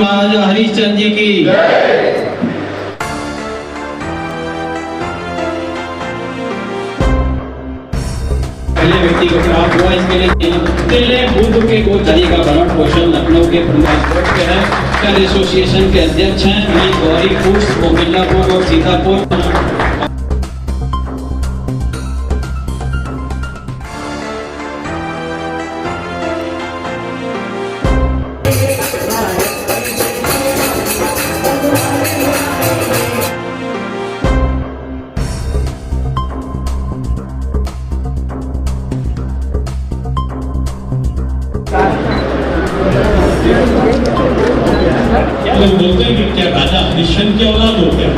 महाराज हरिश्चंद्र जी की पहले व्यक्ति को प्राप्त हुआ। इसके लिए बुद्ध के गोचरी का भरण पोषण लखनऊ के प्रधान के है कर एसोसिएशन के अध्यक्ष हैं अनिल गौरी पुष्प मिर्जापुर और सीतापुर। लोग बोलते हैं कि क्या राजा हरिश्चंद्र की औलाद हो क्या?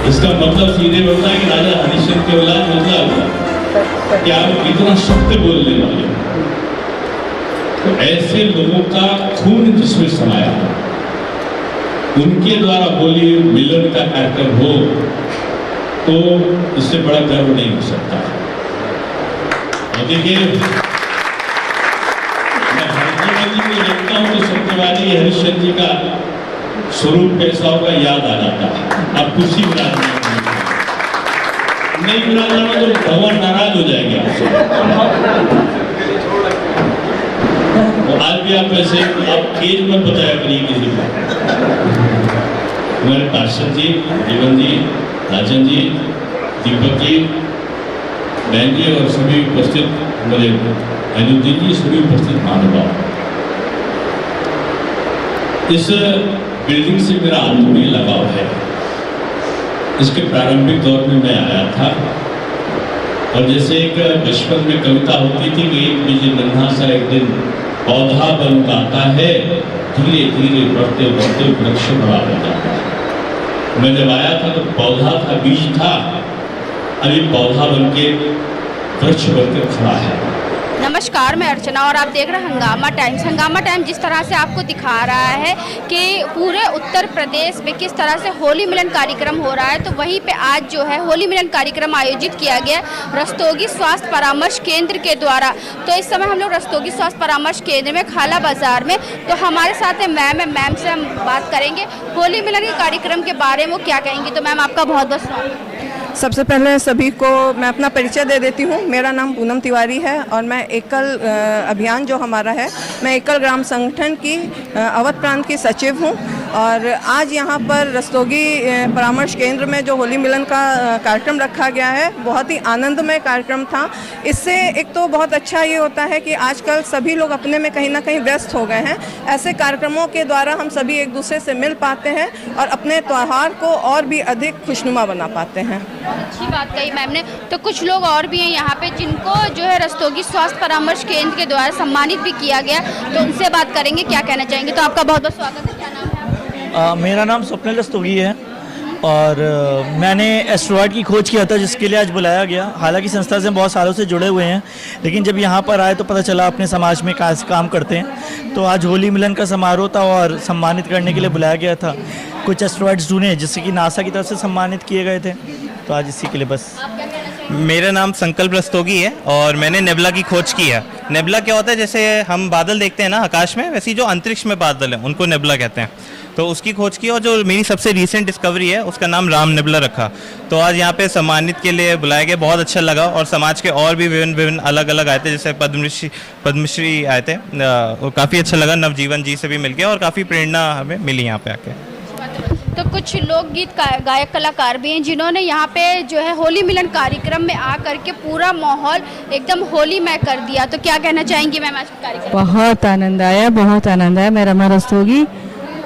इसका मतलब सीधे बोलता है कि राजा हरिश्चंद्र की औलाद मतलब क्या आप इतना सत्य बोलने वाले? तो ऐसे लोगों का खून जिसमें समाया उनके द्वारा होली मिलन का कार्यक्रम हो तो इससे बड़ा गर्व नहीं हो सकता। और देखिए को देखता हूँ तो सत्यवादी हरिश्चंद्र जी का स्वरूप कैसा होगा याद आ जाता है। अब कुर्सी विराज नहीं विराज तो भगवान नाराज हो जाएंगे आपसे। आज भी आप ऐसे आप केज में बताया करिए किसी को। हमारे पार्षद जी, जीवन जी, राजन जी, दीपक जी, बहन जी और सभी उपस्थित हमारे अनुद्दीन जी, सभी उपस्थित महानुभाव, इस बिल्डिंग से मेरा आत्मीय लगाव है। इसके प्रारंभिक दौर में मैं आया था और जैसे एक बचपन में कविता होती थी कि एक बीज नन्हा सा एक दिन पौधा बन जाता है, धीरे धीरे बढ़ते बढ़ते वृक्ष बड़ा हो जाता है। मैं जब आया था तो पौधा था, बीज था, अभी पौधा बन के वृक्ष बनकर खड़ा है। नमस्कार, मैं अर्चना और आप देख रहे हैं हंगामा टाइम्स। हंगामा टाइम्स जिस तरह से आपको दिखा रहा है कि पूरे उत्तर प्रदेश में किस तरह से होली मिलन कार्यक्रम हो रहा है, तो वहीं पे आज जो है होली मिलन कार्यक्रम आयोजित किया गया रस्तोगी स्वास्थ्य परामर्श केंद्र के द्वारा। तो इस समय हम लोग रस्तोगी स्वास्थ्य परामर्श केंद्र में खाला बाजार में, तो हमारे साथ है मैम से हम बात करेंगे होली मिलन के कार्यक्रम के बारे में, वो क्या कहेंगी। तो मैम आपका बहुत बहुत स्वागत। सबसे पहले सभी को मैं अपना परिचय दे देती हूँ। मेरा नाम पूनम तिवारी है और मैं एकल अभियान जो हमारा है, मैं एकल ग्राम संगठन की अवध प्रांत की सचिव हूँ। और आज यहाँ पर रस्तोगी परामर्श केंद्र में जो होली मिलन का कार्यक्रम रखा गया है, बहुत ही आनंदमय कार्यक्रम था। इससे एक तो बहुत अच्छा ये होता है कि आजकल सभी लोग अपने में कहीं ना कहीं व्यस्त हो गए हैं। ऐसे कार्यक्रमों के द्वारा हम सभी एक दूसरे से मिल पाते हैं और अपने त्यौहार को और भी अधिक खुशनुमा बना पाते हैं। अच्छी बात कही मैम ने। तो कुछ लोग और भी हैं यहाँ पे जिनको जो है रस्तोगी स्वास्थ्य परामर्श केंद्र के द्वारा सम्मानित भी किया गया, तो उनसे बात करेंगे, क्या कहना चाहेंगे। तो आपका बहुत बहुत स्वागत है, क्या नाम है? मेरा नाम स्वप्निल रस्तोगी है और मैंने एस्ट्रॉयड की खोज किया था जिसके लिए आज बुलाया गया। हालांकि संस्था से बहुत सालों से जुड़े हुए हैं, लेकिन जब यहाँ पर आए तो पता चला अपने समाज में काम करते हैं। तो आज होली मिलन का समारोह था और सम्मानित करने के लिए बुलाया गया था। कुछ एस्ट्रॉयड्स ढूंढे जिससे कि नासा की तरफ से सम्मानित किए गए थे, तो आज इसी के लिए बस। मेरा नाम संकल्प रस्तोगी है और मैंने नेबुला की खोज की है। नेबुला क्या होता है, जैसे हम बादल देखते हैं ना आकाश में, वैसे जो अंतरिक्ष में बादल हैं उनको नेबुला कहते हैं। तो उसकी खोज की और जो मेरी सबसे रीसेंट डिस्कवरी है उसका नाम राम नेबुला रखा। तो आज यहाँ पे सम्मानित के लिए बुलाया गया, बहुत अच्छा लगा। और समाज के और भी विभिन्न अलग अलग आए थे, जैसे पद्मश्री आए थे, काफ़ी अच्छा लगा। नवजीवन जी से भी मिल गया और काफ़ी प्रेरणा हमें मिली यहाँ पे आके। तो कुछ लोकगीत गायक कलाकार भी हैं जिन्होंने यहाँ पे जो है होली मिलन कार्यक्रम में आकर के पूरा माहौल एकदम होलीमय कर दिया। तो क्या कहना चाहेंगी मैम आज के कार्यक्रम? बहुत आनंद आया, बहुत आनंद आया। मैं रमा रस्तोगी,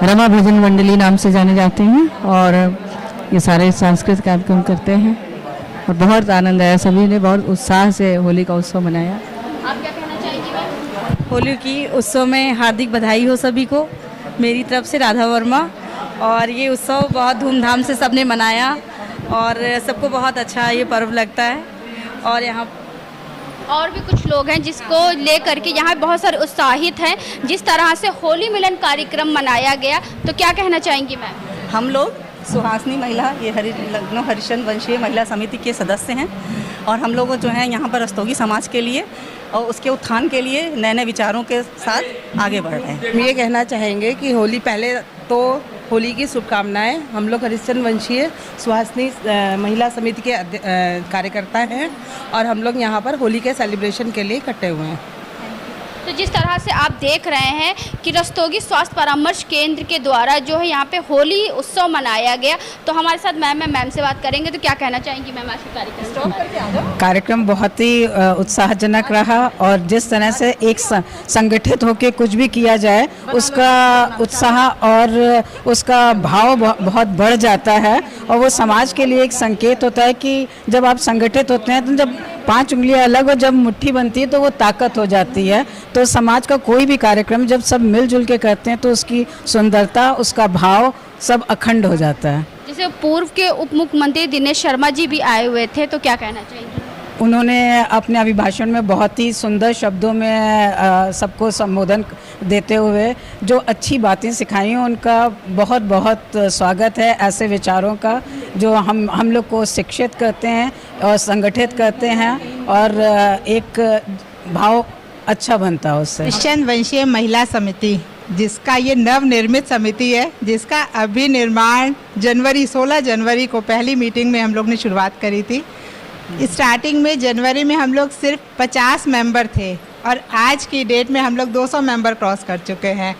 रमा भजन मंडली नाम से जाने जाते हैं और ये सारे सांस्कृतिक कार्यक्रम करते हैं और बहुत आनंद आया। सभी ने बहुत उत्साह से होली का उत्सव मनाया। आप क्या कहना चाहेंगी मैम? होली की उत्सव में हार्दिक बधाई हो सभी को मेरी तरफ से, राधा वर्मा। और ये उत्सव बहुत धूमधाम से सबने मनाया और सबको बहुत अच्छा ये पर्व लगता है। और यहाँ और भी कुछ लोग हैं जिसको लेकर के यहाँ बहुत सारे उत्साहित हैं जिस तरह से होली मिलन कार्यक्रम मनाया गया। तो क्या कहना चाहेंगी मैम? हम लोग सुहासनी महिला, ये लखनऊ हरिश्चंद्र वंशीय महिला समिति के सदस्य हैं और हम लोग जो हैं यहाँ पर रस्तोगी समाज के लिए और उसके उत्थान के लिए नए नए विचारों के साथ आगे बढ़ रहे हैं। हम ये कहना चाहेंगे कि होली पहले तो होली की शुभकामनाएं। हम लोग हरिश्चंद्र वंशीय सुहासिनी महिला समिति के कार्यकर्ता हैं और हम लोग यहाँ पर होली के सेलिब्रेशन के लिए इकट्ठे हुए हैं। तो जिस तरह से आप देख रहे हैं कि रस्तोगी स्वास्थ्य परामर्श केंद्र के द्वारा जो है यहाँ पे होली उत्सव मनाया गया, तो हमारे साथ मैम से बात करेंगे। तो क्या कहना चाहेंगी मैम आज के कार्यक्रम? कार्यक्रम बहुत ही उत्साहजनक रहा और जिस तरह से एक संगठित होकर कुछ भी किया जाए उसका उत्साह और उसका भाव बहुत बढ़ जाता है और वो समाज के लिए एक संकेत होता है कि जब आप संगठित होते हैं तो जब 5 उंगलियां अलग और जब मुट्ठी बनती है तो वो ताकत हो जाती है। तो समाज का कोई भी कार्यक्रम जब सब मिलजुल के करते हैं तो उसकी सुंदरता, उसका भाव सब अखंड हो जाता है। जैसे पूर्व के उप मुख्यमंत्री दिनेश शर्मा जी भी आए हुए थे, तो क्या कहना चाहेंगे? उन्होंने अपने अभिभाषण में बहुत ही सुंदर शब्दों में सबको संबोधन देते हुए जो अच्छी बातें सिखाई, उनका बहुत बहुत स्वागत है। ऐसे विचारों का जो हम लोग को शिक्षित करते हैं और संगठित करते हैं और एक भाव अच्छा बनता है उससे। हरिश्चंद्र वंशीय महिला समिति, जिसका ये नवनिर्मित समिति है, जिसका अभी निर्माण 16 जनवरी को पहली मीटिंग में हम लोग ने शुरुआत करी थी। स्टार्टिंग में जनवरी में हम लोग सिर्फ 50 मेंबर थे और आज की डेट में हम लोग 200 मेंबर क्रॉस कर चुके हैं।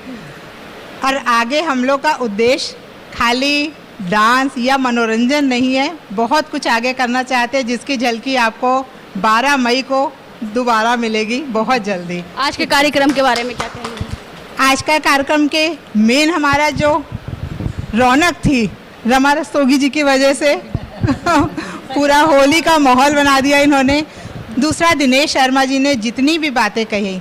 और आगे हम लोग का उद्देश्य खाली डांस या मनोरंजन नहीं है, बहुत कुछ आगे करना चाहते हैं, जिसकी झलकी आपको 12 मई को दोबारा मिलेगी बहुत जल्दी। आज के कार्यक्रम के बारे में क्या कहेंगे? आज का कार्यक्रम के मेन हमारा जो रौनक थी रमा रस्तोगी जी की वजह से पूरा होली का माहौल बना दिया इन्होंने। दूसरा, दिनेश शर्मा जी ने जितनी भी बातें कही,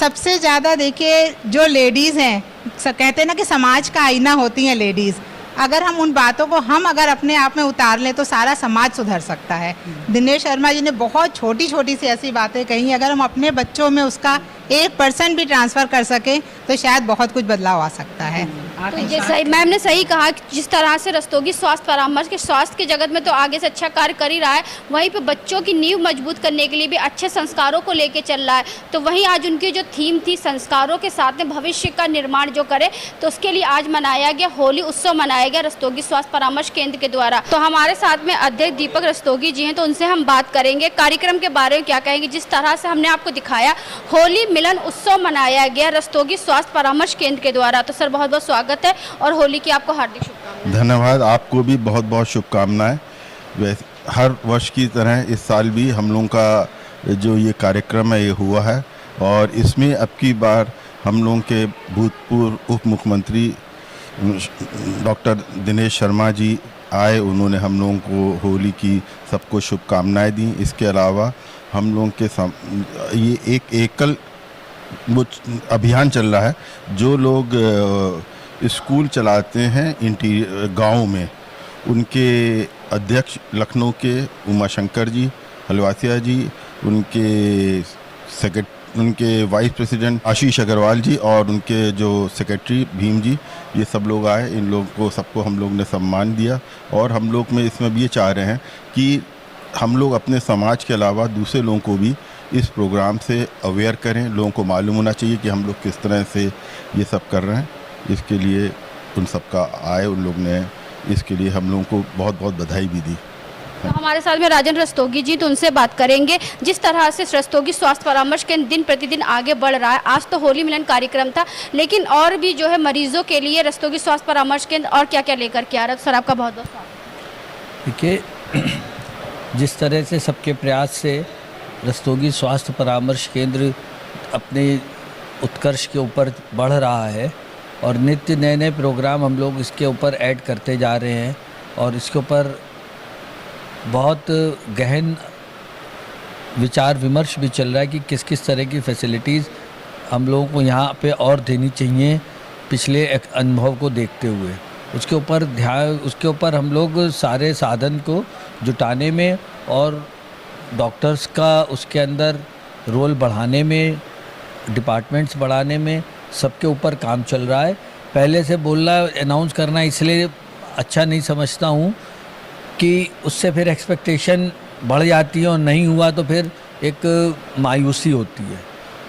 सबसे ज़्यादा देखिए जो लेडीज़ हैं, कहते हैं ना कि समाज का आईना होती हैं लेडीज़, अगर हम उन बातों को अगर अपने आप में उतार लें तो सारा समाज सुधर सकता है। दिनेश शर्मा जी ने बहुत छोटी छोटी सी ऐसी बातें कही, अगर हम अपने बच्चों में उसका 1% भी ट्रांसफ़र कर सकें तो शायद बहुत कुछ बदलाव आ सकता है। तो जैसे मैम ने सही कहा कि जिस तरह से रस्तोगी स्वास्थ्य परामर्श के स्वास्थ्य के जगत में तो आगे से अच्छा कार्य कर ही रहा है, वहीं पे बच्चों की नींव मजबूत करने के लिए भी अच्छे संस्कारों को लेके चल रहा है। तो वहीं आज उनकी जो थीम थी संस्कारों के साथ में भविष्य का निर्माण जो करे, तो उसके लिए आज मनाया गया होली उत्सव मनाया गया रस्तोगी स्वास्थ्य परामर्श केंद्र के द्वारा। तो हमारे साथ में अध्यक्ष दीपक रस्तोगी जी हैं, तो उनसे हम बात करेंगे कार्यक्रम के बारे में क्या कहेंगे। जिस तरह से हमने आपको दिखाया होली मिलन उत्सव मनाया गया रस्तोगी स्वास्थ्य परामर्श केंद्र के द्वारा। तो सर बहुत बहुत स्वागत है और होली की आपको हार्दिक शुभकामनाएं। धन्यवाद, आपको भी बहुत बहुत शुभकामनाएं। वैसे हर वर्ष की तरह इस साल भी हम लोगों का जो ये कार्यक्रम है ये हुआ है और इसमें अब की बार हम लोगों के भूतपूर्व उप मुख्यमंत्री डॉक्टर दिनेश शर्मा जी आए, उन्होंने हम लोगों को होली की सबको शुभकामनाएं दी। इसके अलावा हम लोगों के ये एक एकल वो अभियान चल रहा है, जो लोग स्कूल चलाते हैं गाँव में, उनके अध्यक्ष लखनऊ के उमाशंकर जी हलवासिया जी, उनके वाइस प्रेसिडेंट आशीष अग्रवाल जी और उनके जो सेक्रेटरी भीम जी, ये सब लोग आए। इन लोगों को सबको हम लोग ने सम्मान दिया और हम लोग में इसमें भी ये चाह रहे हैं कि हम लोग अपने समाज के अलावा दूसरे लोगों को भी इस प्रोग्राम से अवेयर करें। लोगों को मालूम होना चाहिए कि हम लोग किस तरह से ये सब कर रहे हैं। इसके लिए उन सबका आए, उन लोग ने इसके लिए हम लोगों को बहुत बहुत बधाई भी दी। तो हमारे साथ में राजन रस्तोगी जी, तो उनसे बात करेंगे। जिस तरह से रस्तोगी स्वास्थ्य परामर्श के दिन प्रतिदिन आगे बढ़ रहा है, आज तो होली मिलन कार्यक्रम था, लेकिन और भी जो है मरीजों के लिए रस्तोगी स्वास्थ्य परामर्श केंद्र और क्या क्या लेकर के आ रहा है। सर आपका बहुत बहुत स्वागत। देखिए, जिस तरह से सबके प्रयास से रस्तोगी स्वास्थ्य परामर्श केंद्र अपने उत्कर्ष के ऊपर बढ़ रहा है और नित्य नए नए प्रोग्राम हम लोग इसके ऊपर ऐड करते जा रहे हैं और इसके ऊपर बहुत गहन विचार विमर्श भी चल रहा है कि किस किस तरह की फैसिलिटीज़ हम लोगों को यहाँ पे और देनी चाहिए पिछले एक अनुभव को देखते हुए। उसके ऊपर हम लोग सारे साधन को जुटाने में और डॉक्टर्स का उसके अंदर रोल बढ़ाने में, डिपार्टमेंट्स बढ़ाने में, सबके ऊपर काम चल रहा है। पहले से बोलना, अनाउंस करना इसलिए अच्छा नहीं समझता हूँ कि उससे फिर एक्सपेक्टेशन बढ़ जाती है और नहीं हुआ तो फिर एक मायूसी होती है।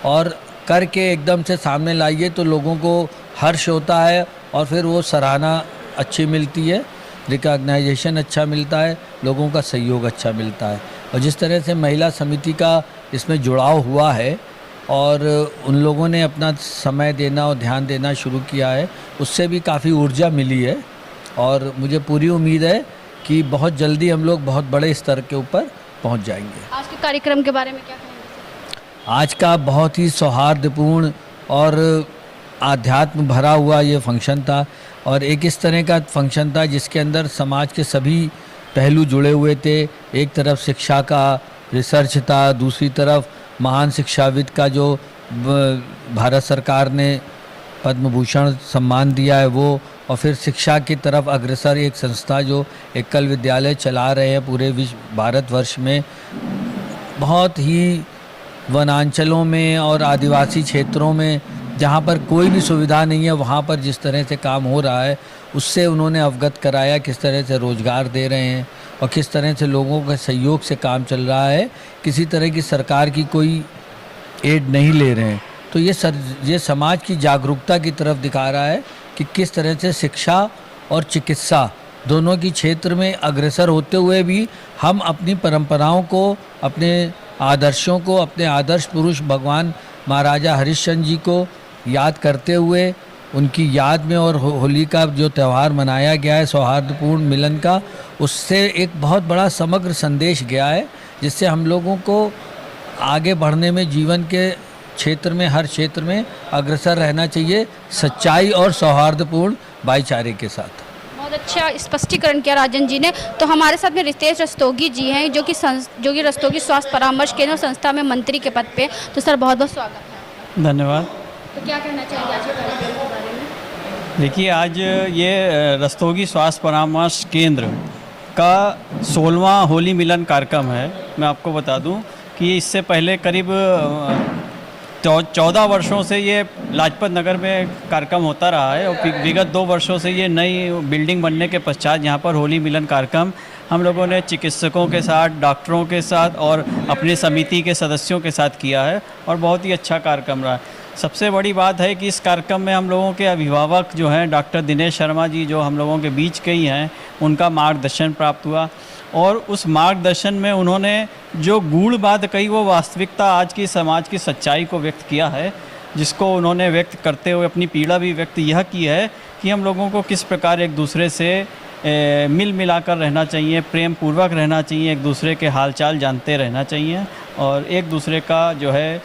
और करके एकदम से सामने लाइए तो लोगों को हर्ष होता है और फिर वो सराहना अच्छी मिलती है, रिकॉग्नाइजेशन अच्छा मिलता है, लोगों का सहयोग अच्छा मिलता है। और जिस तरह से महिला समिति का इसमें जुड़ाव हुआ है और उन लोगों ने अपना समय देना और ध्यान देना शुरू किया है, उससे भी काफ़ी ऊर्जा मिली है। और मुझे पूरी उम्मीद है कि बहुत जल्दी हम लोग बहुत बड़े स्तर के ऊपर पहुंच जाएंगे। आज के कार्यक्रम के बारे में क्या कहेंगे? आज का बहुत ही सौहार्दपूर्ण और आध्यात्म भरा हुआ ये फंक्शन था और एक इस तरह का फंक्शन था जिसके अंदर समाज के सभी पहलू जुड़े हुए थे। एक तरफ शिक्षा का रिसर्च था, दूसरी तरफ महान शिक्षाविद का जो भारत सरकार ने पद्म भूषण सम्मान दिया है वो, और फिर शिक्षा की तरफ अग्रसर एक संस्था जो एकल विद्यालय चला रहे हैं पूरे भारतवर्ष में। बहुत ही वनांचलों में और आदिवासी क्षेत्रों में जहाँ पर कोई भी सुविधा नहीं है वहाँ पर जिस तरह से काम हो रहा है उससे उन्होंने अवगत कराया, किस तरह से रोज़गार दे रहे हैं और किस तरह से लोगों के सहयोग से काम चल रहा है, किसी तरह की सरकार की कोई एड नहीं ले रहे हैं। तो ये समाज की जागरूकता की तरफ दिखा रहा है कि किस तरह से शिक्षा और चिकित्सा दोनों की क्षेत्र में अग्रसर होते हुए भी हम अपनी परंपराओं को, अपने आदर्शों को, अपने आदर्श पुरुष भगवान महाराजा हरिश्चंद्र जी को याद करते हुए उनकी याद में और होली का जो त्यौहार मनाया गया है सौहार्दपूर्ण मिलन का, उससे एक बहुत बड़ा समग्र संदेश गया है जिससे हम लोगों को आगे बढ़ने में जीवन के क्षेत्र में, हर क्षेत्र में अग्रसर रहना चाहिए, सच्चाई और सौहार्दपूर्ण भाईचारे के साथ। बहुत अच्छा स्पष्टीकरण किया राजन जी ने। तो हमारे साथ में रितेश रस्तोगी जी हैं जो कि रस्तोगी स्वास्थ्य परामर्श केंद्र संस्था में मंत्री के पद पे। तो सर बहुत बहुत स्वागत है। धन्यवाद। तो क्या कहना चाहिए आज के कार्यक्रम के बारे में? देखिए, आज ये रस्तोगी स्वास्थ्य परामर्श केंद्र का 16वां होली मिलन कार्यक्रम है। मैं आपको बता दूं कि इससे पहले करीब 14 वर्षों से ये लाजपत नगर में कार्यक्रम होता रहा है और विगत 2 वर्षों से ये नई बिल्डिंग बनने के पश्चात यहाँ पर होली मिलन कार्यक्रम हम लोगों ने चिकित्सकों के साथ, डॉक्टरों के साथ और अपने समिति के सदस्यों के साथ किया है और बहुत ही अच्छा कार्यक्रम रहा। सबसे बड़ी बात है कि इस कार्यक्रम में हम लोगों के अभिभावक जो हैं डॉक्टर दिनेश शर्मा जी जो हम लोगों के बीच के ही हैं, उनका मार्गदर्शन प्राप्त हुआ और उस मार्गदर्शन में उन्होंने जो गूढ़ बात कही वो वास्तविकता आज की समाज की सच्चाई को व्यक्त किया है, जिसको उन्होंने व्यक्त करते हुए अपनी पीड़ा भी व्यक्त यह की है कि हम लोगों को किस प्रकार एक दूसरे से मिल मिलाकर रहना चाहिए, प्रेम पूर्वक रहना चाहिए, एक दूसरे के हालचाल जानते रहना चाहिए और एक दूसरे का जो है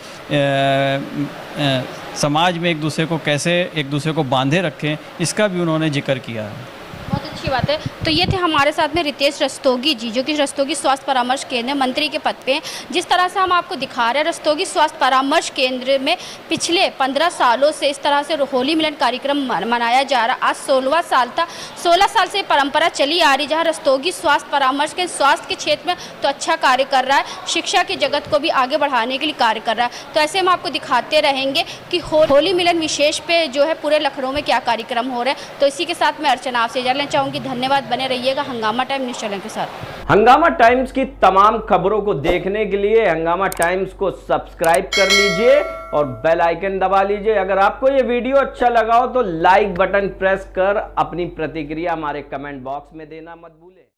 समाज में एक दूसरे को कैसे एक दूसरे को बांधे रखें, इसका भी उन्होंने जिक्र किया है। बहुत अच्छी बात है। तो ये थे हमारे साथ में रितेश रस्तोगी जी जो कि रस्तोगी स्वास्थ्य परामर्श केंद्र मंत्री के पद पे हैं। जिस तरह से हम आपको दिखा रहे हैं रस्तोगी स्वास्थ्य परामर्श केंद्र में पिछले 15 सालों से इस तरह से होली मिलन कार्यक्रम मनाया जा रहा। आज 16वां साल था। 16 साल से परंपरा चली आ रही जहाँ रस्तोगी स्वास्थ्य परामर्श के स्वास्थ्य के क्षेत्र में तो अच्छा कार्य कर रहा है, शिक्षा के जगत को भी आगे बढ़ाने के लिए कार्य कर रहा है। तो ऐसे हम आपको दिखाते रहेंगे कि होली मिलन विशेष पे जो है पूरे लखनऊ में क्या कार्यक्रम हो रहे हैं। तो इसी के साथ मैं अर्चना आपसे इजाज़त लेना चाहूँगी। धन्यवाद। बने रहिएगा हंगामा टाइम न्यूज़ चैनल के साथ। हंगामा टाइम्स की तमाम खबरों को देखने के लिए हंगामा टाइम्स को सब्सक्राइब कर लीजिए और बेल आइकन दबा लीजिए। अगर आपको ये वीडियो अच्छा लगा हो तो लाइक बटन प्रेस कर अपनी प्रतिक्रिया हमारे कमेंट बॉक्स में देना मत भूलें।